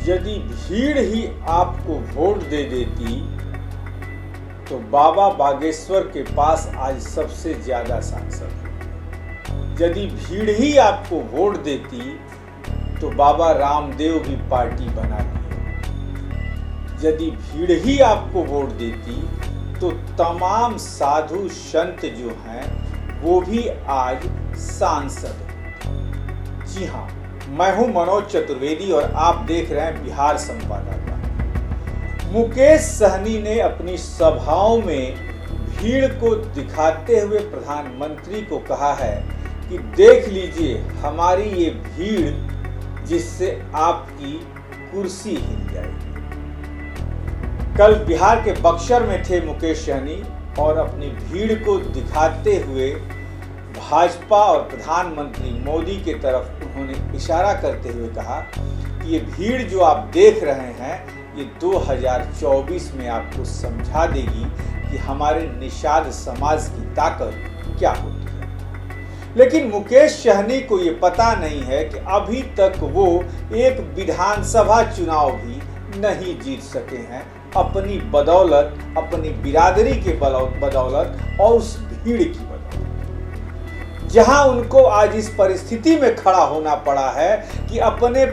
यदि भीड़ ही आपको वोट दे देती तो बाबा बागेश्वर के पास आज सबसे ज्यादा सांसद हैं। यदि भीड़ ही आपको वोट देती तो बाबा रामदेव भी पार्टी बना ली। यदि भीड़ ही आपको वोट देती तो तमाम साधु संत जो हैं वो भी आज सांसद हैं। जी हाँ, मैं हूं मनोज चतुर्वेदी और आप देख रहे हैं बिहार संवाददाता। मुकेश सहनी ने अपनी सभाओं में भीड़ को दिखाते हुए प्रधानमंत्री को कहा है कि देख लीजिए हमारी ये भीड़ जिससे आपकी कुर्सी हिल जाएगी। कल बिहार के बक्सर में थे मुकेश सहनी और अपनी भीड़ को दिखाते हुए भाजपा और प्रधानमंत्री मोदी के तरफ उन्होंने इशारा करते हुए कहा कि ये भीड़ जो आप देख रहे हैं ये 2024 में आपको समझा देगी कि हमारे निषाद समाज की ताकत क्या होती है। लेकिन मुकेश सहनी को ये पता नहीं है कि अभी तक वो एक विधानसभा चुनाव भी नहीं जीत सके हैं अपनी बदौलत, अपनी बिरादरी के बदौलत और उस भीड़ की बदौलत। जहां उनको आज इस परिस्थिति में खड़ा होना पड़ा है कि अपने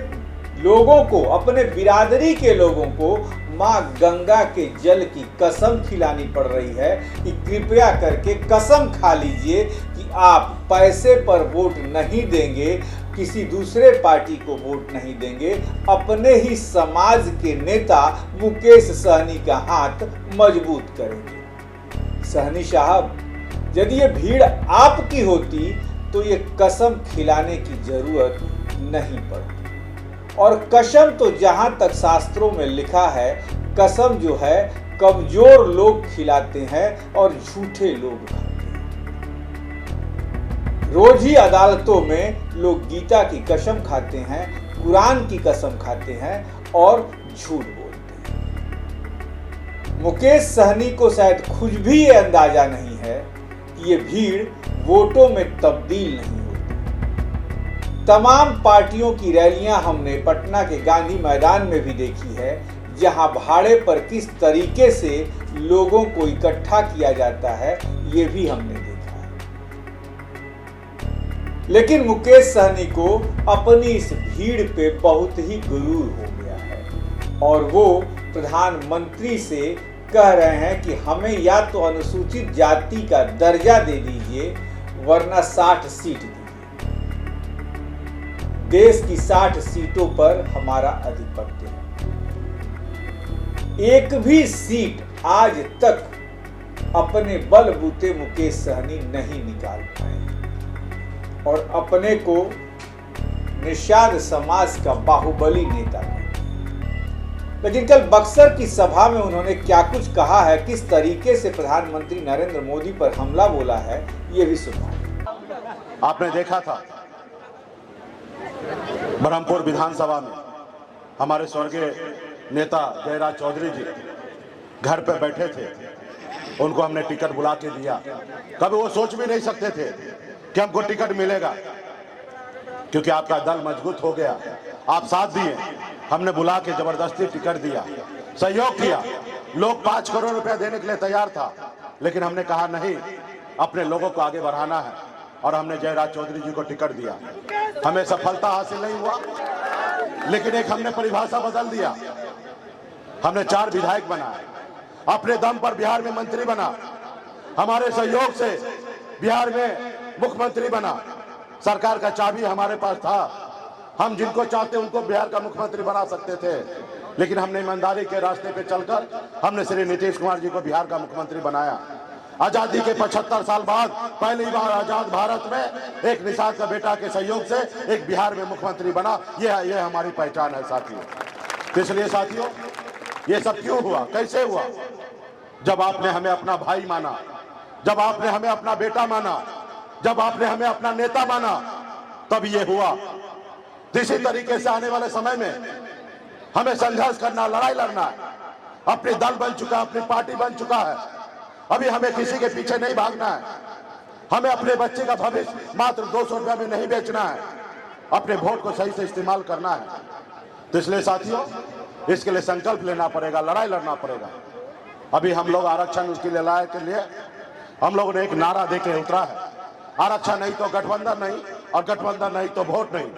लोगों को, अपने बिरादरी के लोगों को मां गंगा के जल की कसम खिलानी पड़ रही है कि कृपया करके कसम खा लीजिए कि आप पैसे पर वोट नहीं देंगे, किसी दूसरे पार्टी को वोट नहीं देंगे, अपने ही समाज के नेता मुकेश सहनी का हाथ मजबूत करेंगे। सहनी साहब, यदि ये भीड़ आपकी होती तो ये कसम खिलाने की जरूरत नहीं पड़ती। और कसम तो जहां तक शास्त्रों में लिखा है, कसम जो है कमजोर लोग खिलाते हैं और झूठे लोग खाते हैं। रोज ही अदालतों में लोग गीता की कसम खाते हैं, कुरान की कसम खाते हैं और झूठ बोलते हैं। मुकेश सहनी को शायद खुद भी ये अंदाजा नहीं है कि ये भीड़ वोटों में तब्दील नहीं होती। तमाम पार्टियों की रैलियां हमने पटना के गांधी मैदान में भी देखी है, जहां भाड़े पर किस तरीके से लोगों को इकट्ठा किया जाता है ये भी हमने देखा है। लेकिन मुकेश सहनी को अपनी इस भीड़ पे बहुत ही गुरूर हो गया है और वो प्रधानमंत्री से कह रहे हैं कि हमें या तो अनुसूचित जाति का दर्जा दे दीजिए वरना 60 सीट दीजिए। देश की 60 सीटों पर हमारा आधिपत्य है। एक भी सीट आज तक अपने बलबूते मुकेश सहनी नहीं निकाल पाए और अपने को निषाद समाज का बाहुबली नेता है। लेकिन कल बक्सर की सभा में उन्होंने क्या कुछ कहा है, किस तरीके से प्रधानमंत्री नरेंद्र मोदी पर हमला बोला है, ये भी सुना। आपने देखा था ब्रह्मपुर विधानसभा में हमारे स्वर्गीय नेता जयराज चौधरी जी घर पे बैठे थे, उनको हमने टिकट बुला के दिया। कभी वो सोच भी नहीं सकते थे कि हमको टिकट मिलेगा, क्योंकि आपका दल मजबूत हो गया, आप साथ दिए, हमने बुला के जबरदस्ती टिकट दिया, सहयोग किया। लोग 5 करोड़ रुपया देने के लिए तैयार था, लेकिन हमने कहा नहीं, अपने लोगों को आगे बढ़ाना है और हमने जयराज चौधरी जी को टिकट दिया। हमें सफलता हासिल नहीं हुआ, लेकिन एक हमने परिभाषा बदल दिया। हमने 4 विधायक बनाए, अपने दम पर बिहार में मंत्री बना, हमारे सहयोग से बिहार में मुख्यमंत्री बना। सरकार का चाबी हमारे पास था, हम जिनको चाहते उनको बिहार का मुख्यमंत्री बना सकते थे, लेकिन हमने ईमानदारी के रास्ते पे चलकर हमने श्री नीतीश कुमार जी को बिहार का मुख्यमंत्री बनाया। आजादी के 75 साल बाद पहली बार आजाद भारत में एक निषाद का बेटा के सहयोग से एक बिहार में मुख्यमंत्री बना। ये हमारी पहचान है साथियों। इसलिए साथियों, ये सब क्यों हुआ, कैसे हुआ? जब आपने हमें अपना भाई माना, जब आपने हमें अपना बेटा माना, जब आपने हमें अपना नेता माना, तब ये हुआ। इसी तरीके से आने वाले समय में हमें संघर्ष करना, लड़ाई लड़ना है। अपनी दल बन चुका, अपनी पार्टी बन चुका है। अभी हमें किसी के पीछे नहीं भागना है। हमें अपने बच्चे का भविष्य मात्र 200 रुपया में नहीं बेचना है। अपने वोट को सही से इस्तेमाल करना है। तो इसलिए साथियों, इसके लिए संकल्प लेना पड़ेगा, लड़ाई लड़ना पड़ेगा। अभी हम लोग आरक्षण उसके लिए लाए के लिए हम लोगों ने एक नारा देके उतरा है, आरक्षण नहीं तो गठबंधन नहीं, और गठबंधन नहीं तो वोट नहीं।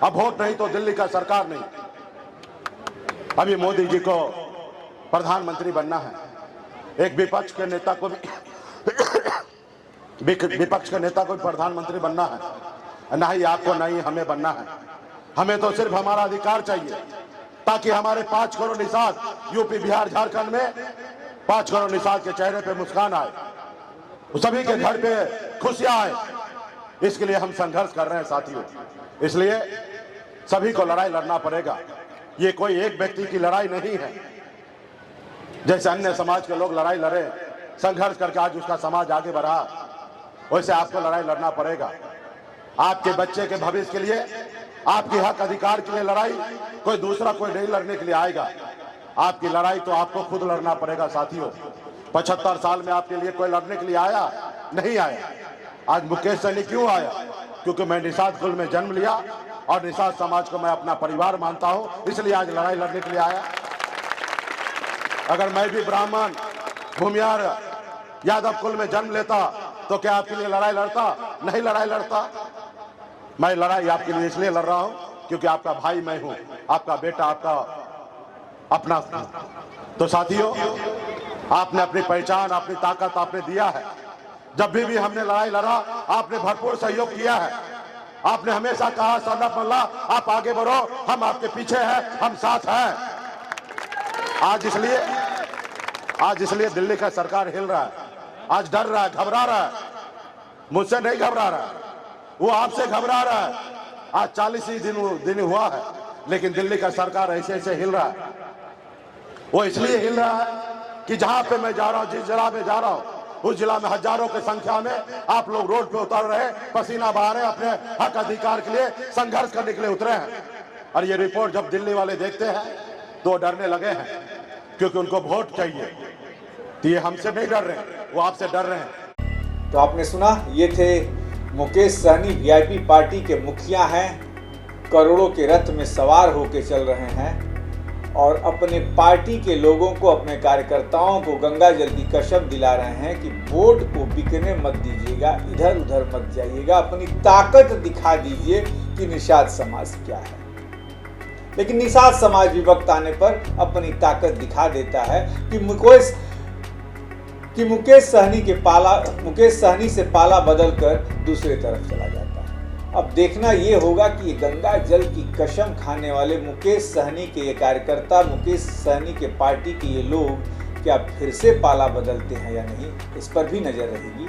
अब वोट नहीं तो दिल्ली का सरकार नहीं। अभी मोदी जी को प्रधानमंत्री बनना है। एक विपक्ष के नेता को विपक्ष के नेता को प्रधानमंत्री बनना है। ना ही आपको, ना ही हमें बनना है। हमें तो सिर्फ हमारा अधिकार चाहिए, ताकि हमारे 5 करोड़ निषाद यूपी, बिहार, झारखंड में 5 करोड़ निषाद के चेहरे पे मुस्कान आए, सभी के घर पे खुशियां आए। इसके लिए हम संघर्ष कर रहे हैं साथियों। इसलिए सभी को लड़ाई लड़ना पड़ेगा। ये कोई एक व्यक्ति की लड़ाई नहीं है। जैसे अन्य समाज के लोग लड़ाई लड़े, संघर्ष करके आज उसका समाज आगे बढ़ा, वैसे आपको लड़ाई लड़ना पड़ेगा। आपके बच्चे के भविष्य के लिए, आपके हक अधिकार के लिए लड़ाई कोई दूसरा कोई नहीं लड़ने के लिए आएगा। आपकी लड़ाई तो आपको खुद लड़ना पड़ेगा साथियों। 75 साल में आपके लिए कोई लड़ने के लिए आया नहीं आया। आज मुकेश सहनी क्यों आया? क्योंकि मैं निषाद कुल में जन्म लिया और निषाद समाज को मैं अपना परिवार मानता हूं, इसलिए आज लड़ाई लड़ने के लिए आया। अगर मैं भी ब्राह्मण, भूमियार, यादव कुल में जन्म लेता तो क्या आपके लिए लड़ाई लड़ता? नहीं लड़ाई लड़ता। मैं लड़ाई आपके लिए इसलिए लड़ रहा हूं क्योंकि आपका भाई मैं हूं, आपका बेटा, आपका अपना। तो साथियों, आपने अपनी पहचान, अपनी ताकत आपने दिया है। जब भी हमने लड़ाई लड़ा, आपने भरपूर सहयोग किया है। आपने हमेशा कहा, सरदार मल्ला आप आगे बढ़ो, हम आपके पीछे हैं, हम साथ हैं। आज इसलिए दिल्ली का सरकार हिल रहा है, आज डर रहा है, घबरा रहा है। मुझसे नहीं घबरा रहा है, वो आपसे घबरा रहा है। आज 40 ही दिन हुआ है, लेकिन दिल्ली का सरकार ऐसे ऐसे हिल रहा है। वो इसलिए हिल रहा है कि जहां पे मैं जा रहा हूं, जिस जिला में जा रहा हूं, उस जिला में हजारों की संख्या में आप लोग रोड पे उतर रहे, पसीना बहा रहे, अपने हक अधिकार के लिए संघर्ष करने के लिए उतरे हैं। और ये रिपोर्ट जब दिल्ली वाले देखते हैं तो डरने लगे हैं, क्योंकि उनको वोट चाहिए। तो ये हमसे नहीं डर रहे, वो आपसे डर रहे हैं। तो आपने सुना, ये थे मुकेश सहनी, वीआईपी पार्टी के मुखिया हैं, करोड़ों के रथ में सवार होकर चल रहे हैं और अपने पार्टी के लोगों को, अपने कार्यकर्ताओं को गंगा जल की कसम दिला रहे हैं कि वोट को बिकने मत दीजिएगा, इधर उधर मत जाइएगा, अपनी ताकत दिखा दीजिए कि निषाद समाज क्या है। लेकिन निषाद समाज भी वक्त आने पर अपनी ताकत दिखा देता है कि मुकेश सहनी से पाला बदलकर दूसरे तरफ चला जाता है। अब देखना ये होगा कि ये गंगा जल की कसम खाने वाले मुकेश सहनी के ये कार्यकर्ता, मुकेश सहनी के पार्टी के ये लोग क्या फिर से पाला बदलते हैं या नहीं, इस पर भी नजर रहेगी।